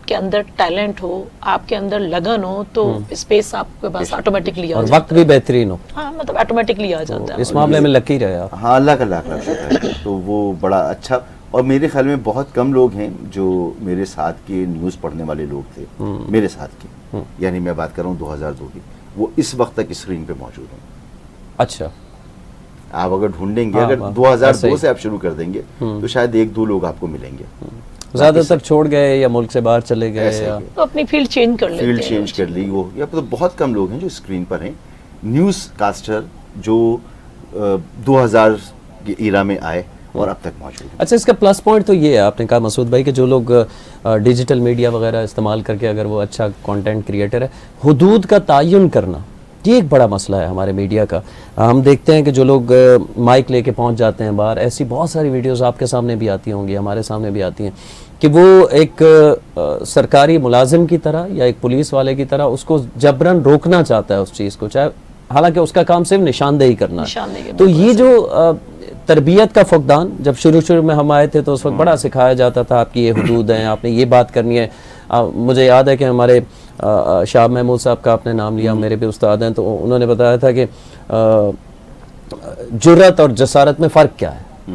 کے اندر ٹیلنٹ ہو, آپ کے اندر لگن ہو, تو اسپیس آپ کے پاس آٹومیٹکلی آ جاتا ہے, اور وقت بھی بہترین ہو. ہاں مطلب آٹومیٹکلی آ جاتا ہے. اس معاملے میں لکی رہے آپ. ہاں اللہ کا لاکھ شکر ہے. تو وہ بڑا اچھا, اور میرے خیال میں بہت کم لوگ ہیں جو میرے ساتھ کے نیوز پڑھنے والے لوگ تھے میرے ساتھ کے, یعنی میں بات کر رہا ہوں 2002 کی, وہ اس وقت تک اسکرین پہ موجود ہیں. اچھا, آپ اگر ڈھونڈیں گے, اگر 2002 سے آپ شروع کر دیں گے تو شاید 1-2 لوگ آپ کو ملیں گے. زیادہ تر چھوڑ گئے یا ملک سے باہر چلے گئے, یا تو اپنی فیلڈ چینج کر لیتے ہیں. فیلڈ چینج کر لی وہ, یا بہت کم لوگ ہیں جو اسکرین پر ہیں. نیوز کاسٹر جو 2000 کے ایرا میں آئے اور اب تک موجود ہیں. اچھا, اس کا پلس پوائنٹ تو یہ ہے, آپ نے کہا مسعود بھائی, کہ جو لوگ ڈیجیٹل میڈیا وغیرہ استعمال کر کے اگر وہ اچھا کانٹینٹ کریٹر ہے, حدود کا تعین کرنا یہ ایک بڑا مسئلہ ہے ہمارے میڈیا کا. ہم دیکھتے ہیں کہ جو لوگ مائک لے کے پہنچ جاتے ہیں باہر, ایسی بہت ساری ویڈیوز آپ کے سامنے بھی آتی ہوں گی, ہمارے سامنے بھی آتی ہیں, کہ وہ ایک سرکاری ملازم کی طرح یا ایک پولیس والے کی طرح اس کو جبراً روکنا چاہتا ہے اس چیز کو, چاہے حالانکہ اس کا کام صرف نشاندہی کرنا ہے. تو یہ جو تربیت کا فقدان, جب شروع میں ہم آئے تھے تو اس وقت بڑا سکھایا جاتا تھا آپ کی یہ حدود ہیں, آپ نے یہ بات کرنی ہے. مجھے یاد ہے کہ ہمارے شاہ محمود صاحب کا آپ نے نام لیا, میرے بھی استاد ہیں, تو انہوں نے بتایا تھا کہ جرأت اور جسارت میں فرق کیا ہے.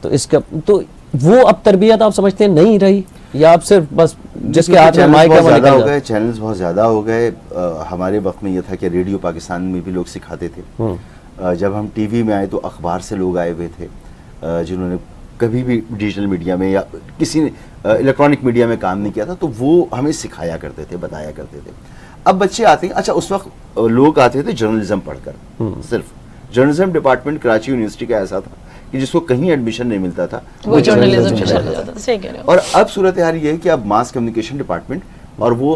تو اس کا تو وہ اب تربیت آپ سمجھتے ہیں نہیں رہی, یا آپ صرف بس جس کے ہاتھ میں مائک ہے وہ نکل جائے؟ چینلز بہت زیادہ ہو گئے. ہمارے وقت میں یہ تھا کہ ریڈیو پاکستان میں بھی لوگ سکھاتے تھے. جب ہم ٹی وی میں آئے تو اخبار سے لوگ آئے ہوئے تھے جنہوں نے کبھی بھی ڈیجیٹل میڈیا میں یا کسی نے الیکٹرانک میڈیا میں کام نہیں کیا تھا, تو وہ ہمیں سکھایا کرتے تھے, بتایا کرتے تھے. اب بچے آتے ہیں, اچھا اس وقت لوگ آتے تھے جرنلزم پڑھ کر, صرف جرنلزم ڈپارٹمنٹ کراچی یونیورسٹی کا ایسا تھا کہ جس کو کہیں ایڈمیشن نہیں ملتا تھا وہ جرنلزم چلا جاتا تھا. اور اب صورتحال یہ ہے کہ اب ماس کمیونیکیشن ڈپارٹمنٹ, اور وہ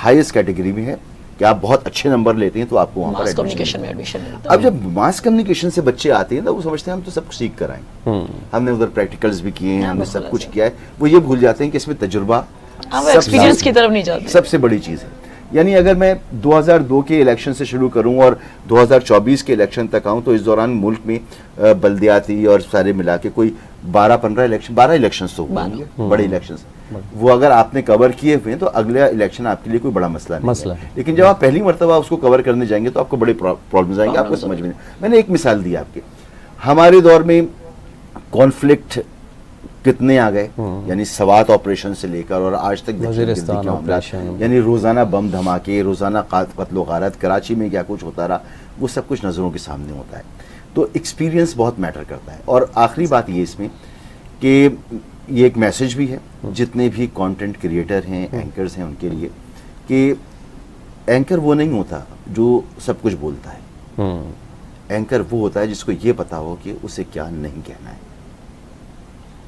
ہائیسٹ کیٹیگری میں ہے کہ آپ بہت اچھے نمبر لیتے ہیں تو آپ کو وہاں پر ایڈمیشن. اب جب ماس کمیونیکیشن سے بچے آتے ہیں تو وہ سمجھتے ہیں ہم تو سب کچھ سیکھ کر آئیں, ہم نے ادھر پریکٹیکلز بھی کیے ہیں, ہم نے سب کچھ کیا ہے. وہ یہ بھول جاتے ہیں کہ اس میں تجربہ ایکسپیرینس کی طرف نہیں جاتے, سب سے بڑی چیز ہے. یعنی اگر میں 2002 کے الیکشن سے شروع کروں اور 2024 کے الیکشن تک آؤں, تو اس دوران ملک میں بلدیاتی اور سارے ملا کے کوئی 12 الیکشنز تو ہوں گے, بڑے الیکشنز. وہ اگر آپ نے کور کیے ہوئے ہیں تو اگلا الیکشن آپ کے لیے کوئی بڑا مسئلہ نہیں ہے. لیکن جب آپ پہلی مرتبہ اس کو کور کرنے جائیں گے تو آپ کو بڑے پرابلمز آئیں گے, آپ کو سمجھ میں نہیں. میں نے ایک مثال دی آپ کے, ہمارے دور میں کانفلکٹ کتنے آ گئے, یعنی سوات آپریشن سے لے کر اور آج تک وزیرستان آپریشن, یعنی روزانہ بم دھماکے, روزانہ قتل و غارت, کراچی میں کیا کچھ ہوتا رہا, وہ سب کچھ نظروں کے سامنے ہوتا ہے. تو ایکسپیرینس بہت میٹر کرتا ہے. اور آخری بات یہ اس میں کہ یہ ایک میسج بھی ہے جتنے بھی کانٹینٹ کریٹر ہیں, اینکرز ہیں, ان کے لیے, کہ اینکر وہ نہیں ہوتا جو سب کچھ بولتا ہے. اینکر وہ ہوتا ہے جس کو یہ پتا ہو کہ اسے کیا نہیں کہنا ہے.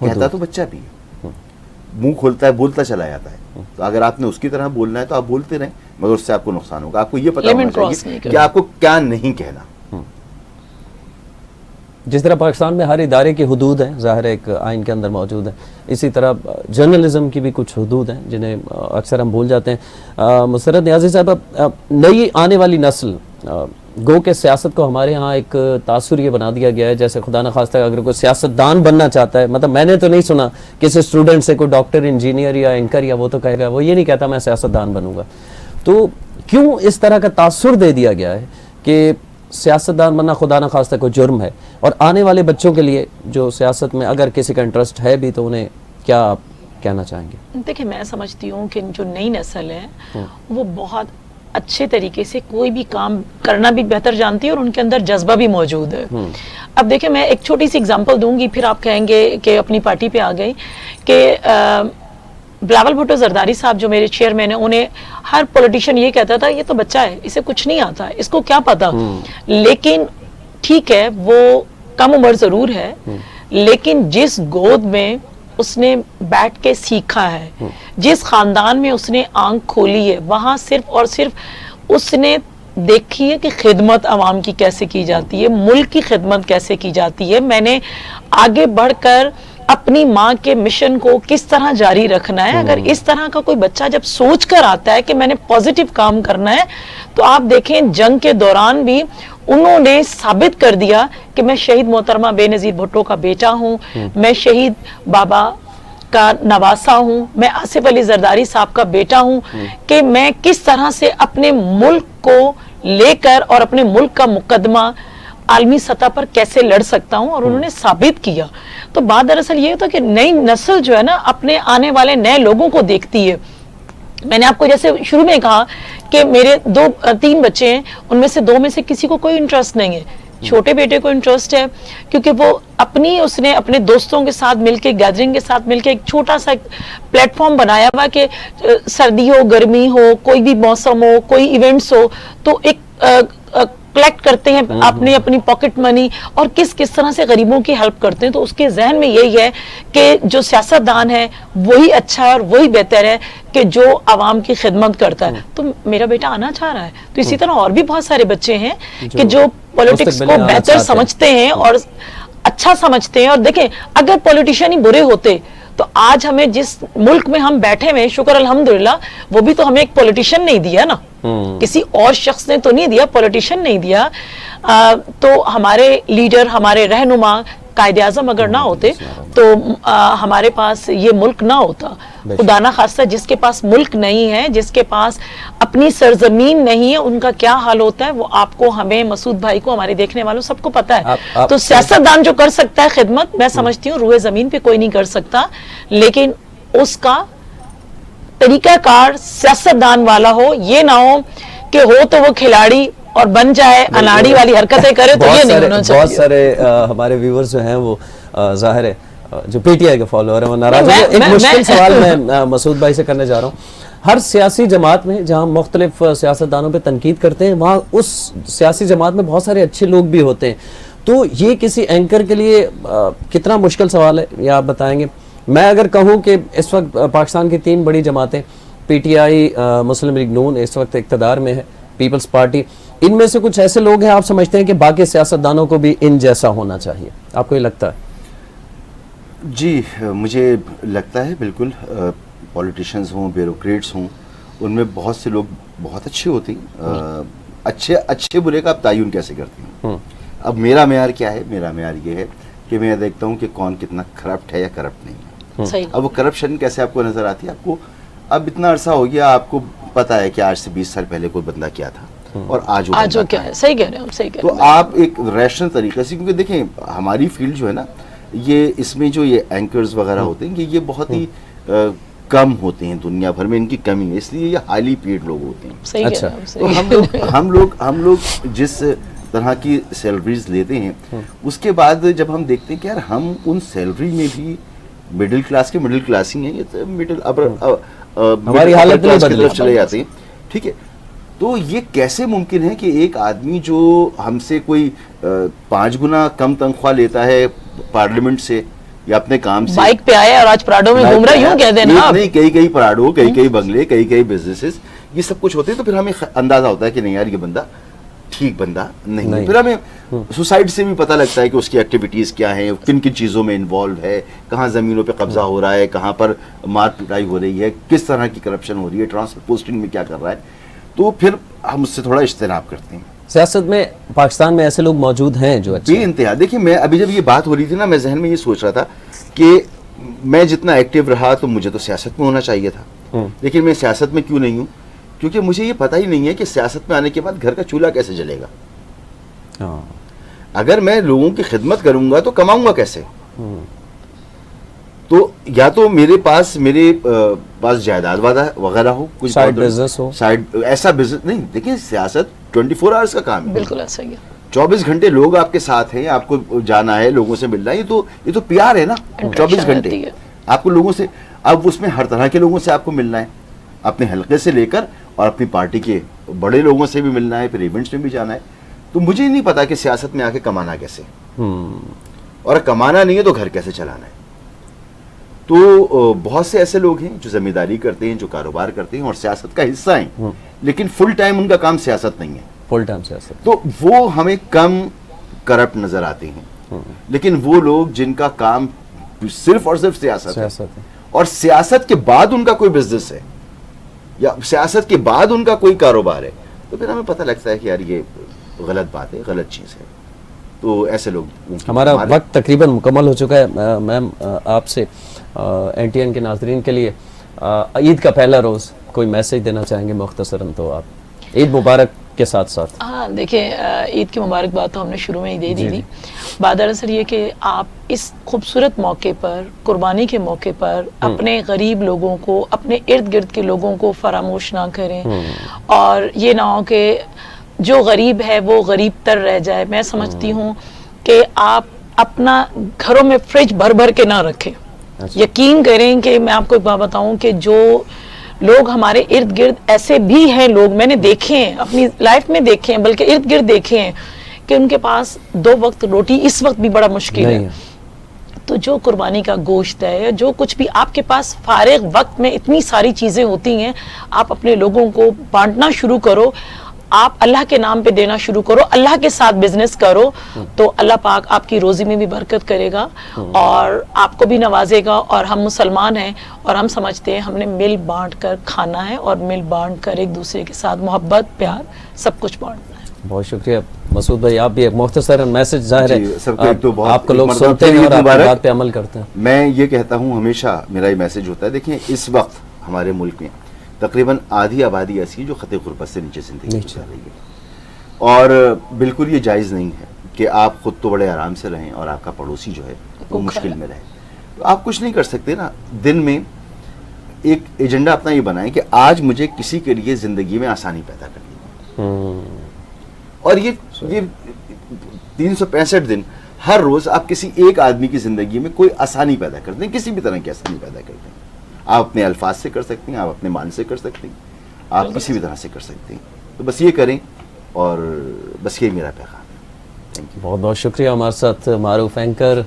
کہتا تو بچہ بھی ہے, منہ کھولتا ہے, بولتا چلا جاتا ہے. تو اگر آپ نے اس کی طرح بولنا ہے تو آپ بولتے رہیں, مگر اس سے آپ کو نقصان ہوگا. آپ کو یہ پتا ہونا چاہیے کہ آپ کو کیا نہیں کہنا. جس طرح پاکستان میں ہر ادارے کی حدود ہیں, ظاہر ایک آئین کے اندر موجود ہیں, اسی طرح جرنلزم کی بھی کچھ حدود ہیں جنہیں اکثر ہم بھول جاتے ہیں. مسرت نیازی صاحب, نئی آنے والی نسل گو کہ سیاست کو ہمارے ہاں ایک تاثر یہ بنا دیا گیا ہے جیسے خدا نخواستہ اگر کوئی سیاستدان بننا چاہتا ہے, مطلب میں نے تو نہیں سنا کسی اسٹوڈنٹ سے کوئی ڈاکٹر, انجینئر یا اینکر یا وہ تو کہے گا, وہ یہ نہیں کہتا میں سیاستدان بنوں گا. تو کیوں اس طرح کا تاثر دے دیا گیا ہے کہ سیاستدان بننا خدا نخواستہ کوئی جرم ہے, اور آنے والے بچوں کے لیے جو سیاست میں اگر کسی کا انٹرسٹ ہے بھی تو انہیں کیا کہنا چاہیں گے؟ دیکھیں میں سمجھتی ہوں کہ جو نئی نسل ہے وہ بہت اچھے طریقے سے کوئی بھی کام کرنا بھی بہتر جانتی ہے اور ان کے اندر جذبہ بھی موجود ہے. اب دیکھیں میں ایک چھوٹی سی اگزامپل دوں گی پھر آپ کہیں گے کہ اپنی پارٹی پہ آ گئی کہ بلاول بھٹو زرداری صاحب جو میرے چیئرمین ہیں, انہیں ہر پولیٹیشین یہ کہتا تھا یہ تو بچہ ہے, اسے کچھ نہیں آتا, اس کو کیا پتا. لیکن ٹھیک ہے وہ کم عمر ضرور ہے, لیکن جس گود میں اس نے بیٹھ کے سیکھا ہے, جس خاندان میں اس نے آنکھ کھولی ہے, وہاں صرف اور صرف اس نے دیکھی ہے کہ خدمت عوام کی کیسے کی جاتی ہے, ملک کی خدمت کیسے کی جاتی ہے. میں نے آگے بڑھ کر اپنی ماں کے مشن کو کس طرح جاری رکھنا ہے. اگر اس طرح کا کوئی بچہ جب سوچ کر آتا ہے کہ میں نے پوزیٹیو کام کرنا ہے, تو آپ دیکھیں جنگ کے دوران بھی انہوں نے ثابت کر دیا کہ میں شہید محترمہ بے نظیر بھٹو کا بیٹا ہوں, میں شہید بابا کا نواسا ہوں, میں آصف علی زرداری صاحب کا بیٹا ہوں, کہ میں کس طرح سے اپنے ملک کو لے کر اور اپنے ملک کا مقدمہ عالمی سطح پر کیسے لڑ سکتا ہوں, اور انہوں نے ثابت کیا. تو بات دراصل یہ ہوتا ہے کہ نئی نسل جو ہے نا اپنے آنے والے نئے لوگوں کو دیکھتی ہے. میں نے آپ کو جیسے شروع میں کہا کہ میرے 3 بچے ہیں, ان میں سے 2 میں سے کسی کو کوئی انٹرسٹ نہیں ہے. چھوٹے بیٹے کو انٹرسٹ ہے کیونکہ وہ اس نے اپنے دوستوں کے ساتھ مل کے, گیدرنگ کے ساتھ مل کے ایک چھوٹا سا پلیٹ فارم بنایا ہوا کہ سردی ہو, گرمی ہو, کوئی بھی موسم ہو, کوئی ایونٹس ہو, تو ایک کلیکٹ کرتے ہیں اپنی پاکٹ منی اور کس طرح سے غریبوں کی ہیلپ کرتے ہیں. تو اس کے ذہن میں یہی ہے کہ جو سیاستدان ہے وہی اچھا ہے اور وہی بہتر ہے کہ جو عوام کی خدمت کرتا ہے. تو میرا بیٹا آنا چاہ رہا ہے, تو اسی طرح اور بھی بہت سارے بچے ہیں کہ جو پولیٹکس کو بہتر سمجھتے ہیں اور اچھا سمجھتے ہیں. اور دیکھیں اگر پولیٹیشین ہی برے ہوتے تو آج ہمیں جس ملک میں ہم بیٹھے ہوئے, شکر الحمدللہ, وہ بھی تو ہمیں ایک پولیٹیشین نہیں دیا نا, کسی اور شخص نے تو نہیں دیا, پولیٹیشین نہیں دیا. تو ہمارے لیڈر, ہمارے رہنما قائد اعظم اگر نہ ہوتے تو ہمارے پاس یہ ملک نہ ہوتا. خدا نہ خواستہ جس کے پاس ملک نہیں ہے, جس کے پاس اپنی سرزمین نہیں ہے, ان کا کیا حال ہوتا ہے وہ آپ کو, ہمیں, مسعود بھائی کو, ہمارے دیکھنے والوں سب کو پتا ہے. تو سیاستدان جو کر سکتا ہے خدمت, میں سمجھتی ہوں روئے زمین پہ کوئی نہیں کر سکتا, لیکن اس کا طریقہ کار سیاستدان والا ہو. یہ نہ ہو کہ ہو تو وہ کھلاڑی اور بن جائے اناڑی والی حرکتیں کرے, تو یہ نہیں ہونا چاہیے. بہت سارے ہمارے ویورز جو ہیں وہ ظاہر ہے جو پی ٹی آئی کے فالوور ہیں وہ ناراض ہیں. ایک مشکل سوال میں مسعود بھائی سے کرنے جا رہا ہوں. ہر سیاسی جماعت میں جہاں مختلف سیاستدانوں پہ تنقید کرتے ہیں, وہاں اس سیاسی جماعت میں بہت سارے اچھے لوگ بھی ہوتے ہیں. تو یہ کسی اینکر کے لیے کتنا مشکل سوال ہے, یہ آپ بتائیں گے. میں اگر کہوں کہ اس وقت پاکستان کی 3 بڑی جماعتیں, P T I, Muslim league نون اس وقت اقتدار میں ہے, پیپلز پارٹی, ان میں سے کچھ ایسے لوگ ہیں آپ سمجھتے ہیں کہ باقی سیاستدانوں کو بھی ان جیسا ہونا چاہیے, آپ کو یہ لگتا ہے؟ جی مجھے لگتا ہے بالکل. پولیٹیشنز ہوں, بیوروکریٹس ہوں, ان میں بہت سے لوگ بہت اچھے ہوتے ہیں. اچھے برے کا آپ تعین کیسے کرتے ہیں؟ اب میرا معیار کیا ہے؟ میرا معیار یہ ہے کہ میں دیکھتا ہوں کہ کون کتنا کرپٹ ہے یا کرپٹ نہیں ہے. اب وہ کرپشن کیسے آپ کو نظر آتی ہے؟ آپ کو اب اتنا عرصہ ہو گیا, آپ کو پتا ہے کہ آج سے 20 سال پہلے کوئی بندہ کیا تھا اور آج وہ کیا ہے. صحیح کہہ رہے ہیں, صحیح کہہ رہے ہیں. تو آپ ایک ریشنل طریقے سے, کیونکہ دیکھیں ہماری فیلڈ جو ہے نا, یہ اس میں جو یہ اینکرز وغیرہ ہوتے ہیں یہ بہت ہی کم ہوتے ہیں, دنیا بھر میں ان کی کمی ہے, اس لیے یہ ہائیلی پیڈ لوگ ہوتے ہیں. اچھا, تو ہم لوگ جس طرح کی سیلریز لیتے ہیں, اس کے بعد جب ہم دیکھتے ہیں کہ یار ہم ان سیلری میں بھی مڈل کلاس کے مڈل کلاس ہی ہیں, یہ مڈل ہماری حالت نہیں بدلی, چلے جاتے ہیں. ٹھیک ہے, تو یہ کیسے ممکن ہے کہ ایک آدمی جو ہم سے کوئی 5 گنا کم تنخواہ لیتا ہے پارلیمنٹ سے یا اپنے کام سے, بائک پہ آیا اور آج پراڈو میں گھوم رہا, یوں کہہ دینا آپ, نہیں, کئی پراڈو, کئی بنگلے, کئی بزنسز, یہ سب کچھ ہوتے ہیں. تو پھر ہمیں اندازہ ہوتا ہے کہ نہیں یار یہ بندہ ٹھیک بندہ نہیں. پھر ہمیں سوسائٹی سے بھی پتہ لگتا ہے کہ اس کی ایکٹیویٹیز کیا ہیں, کن چیزوں میں انوالو ہے, کہاں زمینوں پہ قبضہ ہو رہا ہے, کہاں پر مار پٹائی ہو رہی ہے, کس طرح کی کرپشن ہو رہی ہے, ٹرانسفر پوسٹنگ میں کیا کر رہا ہے. تو پھر ہم اس سے تھوڑا اجتناب کرتے ہیں. سیاست میں پاکستان میں ایسے لوگ موجود ہیں جو بے انتہا. دیکھیں میں ابھی جب یہ بات ہو رہی تھی نا, میں ذہن میں یہ سوچ رہا تھا کہ میں جتنا ایکٹیو رہا تو مجھے تو سیاست میں ہونا چاہیے تھا, لیکن میں سیاست میں کیوں نہیں ہوں؟ کیونکہ مجھے یہ پتہ ہی نہیں ہے کہ سیاست میں آنے کے بعد گھر کا چولہا کیسے جلے گا. اگر میں لوگوں کی خدمت کروں گا تو کماؤں گا کیسے؟ تو یا تو میرے پاس جائیداد وغیرہ ہو, کچھ سائیڈ بزنس ہو, سائیڈ ایسا بزنس نہیں. دیکھیں سیاست 24 آورس کا کام ہے, بالکل ایسا ہی ہے. 24 گھنٹے لوگ آپ کے ساتھ ہیں, آپ کو جانا ہے, لوگوں سے ملنا ہے, یہ تو پیار ہے نا. 24 گھنٹے آپ کو لوگوں سے, اب اس میں ہر طرح کے لوگوں سے آپ کو ملنا ہے, اپنے حلقے سے لے کر اور اپنی پارٹی کے بڑے لوگوں سے بھی ملنا ہے, پھر ایونٹس میں بھی جانا ہے. تو مجھے نہیں پتا کہ سیاست میں آ کے کمانا کیسے, اور کمانا نہیں ہے تو گھر کیسے چلانا ہے. تو بہت سے ایسے لوگ ہیں جو ذمہ داری کرتے ہیں, جو کاروبار کرتے ہیں اور سیاست کا حصہ ہیں, لیکن فل ٹائم ان کا کام سیاست نہیں ہے. فل ٹائم سیاست, تو وہ ہمیں کم کرپٹ نظر آتے ہیں. لیکن وہ لوگ جن کا کام صرف اور صرف سیاست ہے, اور سیاست کے بعد ان کا کوئی بزنس ہے یا سیاست کے بعد ان کا کوئی کاروبار ہے, تو پھر ہمیں پتہ لگتا ہے کہ یار یہ غلط بات ہے, غلط چیز ہے. تو ایسے لوگ. ہمارا وقت تقریباً مکمل ہو چکا ہے. میم آپ سے این ٹی این کے ناظرین کے لیے عید کا پہلا روز کوئی میسج دینا چاہیں گے مختصراً, تو آپ عید مبارک کے ساتھ ساتھ. ہاں دیکھیں, عید کی مبارکباد تو ہم نے شروع میں ہی دے دی تھی. بات دراصل یہ کہ آپ اس خوبصورت موقع پر, قربانی کے موقع پر, اپنے غریب لوگوں کو, اپنے ارد گرد کے لوگوں کو فراموش نہ کریں, اور یہ نہ ہو کہ جو غریب ہے وہ غریب تر رہ جائے. میں سمجھتی ہوں کہ آپ اپنا گھروں میں فریج بھر بھر کے نہ رکھیں. یقین کریں کہ میں آپ کو ایک بات بتاؤں کہ جو لوگ ہمارے ارد گرد ایسے بھی ہیں, لوگ میں نے دیکھے ہیں, اپنی لائف میں دیکھے ہیں, بلکہ ارد گرد دیکھے ہیں کہ ان کے پاس 2 وقت روٹی اس وقت بھی بڑا مشکل ہے. تو جو قربانی کا گوشت ہے, جو کچھ بھی آپ کے پاس فارغ وقت میں اتنی ساری چیزیں ہوتی ہیں, آپ اپنے لوگوں کو بانٹنا شروع کرو, آپ اللہ کے نام پہ دینا شروع کرو, اللہ کے ساتھ بزنس کرو, تو اللہ پاک آپ کی روزی میں بھی برکت کرے گا اور آپ کو بھی نوازے گا. اور ہم مسلمان ہیں اور ہم سمجھتے ہیں ہم نے مل بانٹ کر کھانا ہے, اور مل بانٹ کر ایک دوسرے کے ساتھ محبت, پیار, سب کچھ بانٹنا ہے. بہت شکریہ مسعود بھائی, آپ بھی ایک مختصر میسج ظاہر ہے آپ کو لوگ سنتے ہیں اور آپ کی بات پہ عمل کرتے ہیں. میں یہ کہتا ہوں, ہمیشہ میرا یہ میسج ہوتا ہے. دیکھیں اس وقت ہمارے ملک میں تقریباً آدھی آبادی ایسی ہے جو خطے غربت سے نیچے زندگی گزار رہی ہے, اور بالکل یہ جائز نہیں ہے کہ آپ خود تو بڑے آرام سے رہیں اور آپ کا پڑوسی جو ہے وہ مشکل میں رہے. آپ کچھ نہیں کر سکتے نا. دن میں ایک ایجنڈا اپنا یہ بنائیں کہ آج مجھے کسی کے لیے زندگی میں آسانی پیدا کرنی ہے, اور یہ 365 دن ہر روز آپ کسی ایک آدمی کی زندگی میں کوئی آسانی پیدا کرتے ہیں, کسی بھی طرح کی آسانی پیدا کرتے ہیں. آپ اپنے الفاظ سے کر سکتے ہیں, آپ اپنے مان سے کر سکتے ہیں, آپ کسی بھی طرح سے کر سکتے ہیں. تو بس یہ کریں, اور بس یہ میرا پیغام ہے. بہت بہت شکریہ. ہمارے ساتھ معروف اینکر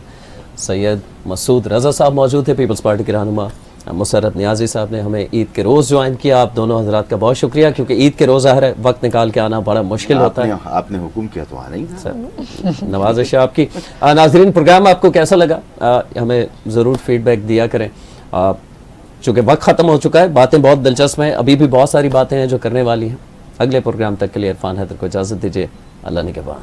سید مسعود رضا صاحب موجود تھے, پیپلز پارٹی کے رہنما. مسرت نیازی صاحب نے ہمیں عید کے روز جوائن کیا. آپ دونوں حضرات کا بہت شکریہ, کیونکہ عید کے روز ظاہر ہے وقت نکال کے آنا بڑا مشکل ہوتا ہے. آپ نے حکم کیا تو آنا ہی تھا. نوازش ہے آپ کی. ناظرین, پروگرام آپ کو کیسا لگا ہمیں ضرور فیڈ بیک دیا کریں. چونکہ وقت ختم ہو چکا ہے, باتیں بہت دلچسپ ہیں, ابھی بھی بہت ساری باتیں ہیں جو کرنے والی ہیں. اگلے پروگرام تک کے لیے عرفان حیدر کو اجازت دیجیے. اللہ نگہبان.